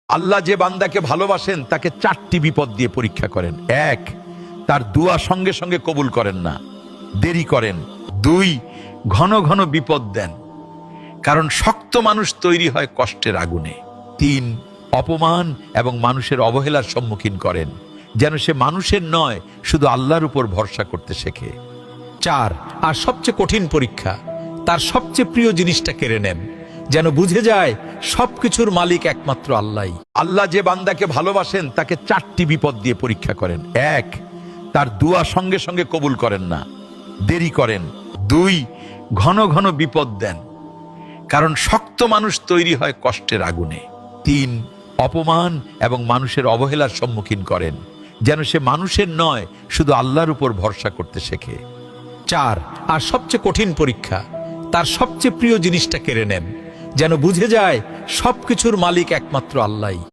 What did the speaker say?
আল্লাহ যে বান্দাকে ভালোবাসেন তাকে 4টি বিপদ দিয়ে পরীক্ষা করেন। 1, তার দোয়া সঙ্গে সঙ্গে কবুল করেন না, দেরি করেন। 2, ঘন ঘন বিপদ দেন, কারণ শক্ত মানুষ তৈরি হয় কষ্টের আগুনে। 3, অপমান এবং মানুষের অবহেলার সম্মুখীন করেন, যেন সে মানুষের নয় শুধু আল্লাহর উপর ভরসা করতে শেখে। 4, আর সবচেয়ে কঠিন পরীক্ষা, তার সবচেয়ে প্রিয় জিনিসটা কেড়ে নেন, যেন বুঝে যায় সবকিছুর মালিক একমাত্র আল্লাহই। আল্লাহ যে বান্দাকে ভালোবাসেন তাকে 4টি বিপদ দিয়ে পরীক্ষা করেন। 1, তার দোয়া সঙ্গে সঙ্গে কবুল করেন না, দেরি করেন। 2, ঘন ঘন বিপদ দেন, কারণ শক্ত মানুষ তৈরি হয় কষ্টের আগুনে। 3, অপমান এবং মানুষের অবহেলার সম্মুখীন করেন, যেন সে মানুষের নয় শুধু আল্লাহর উপর ভরসা করতে শেখে। 4, আর সবচেয়ে কঠিন পরীক্ষা, তার সবচেয়ে প্রিয় জিনিসটা কেড়ে নেন, যেন বুঝে যায় সবকিছুর মালিক একমাত্র আল্লাহই।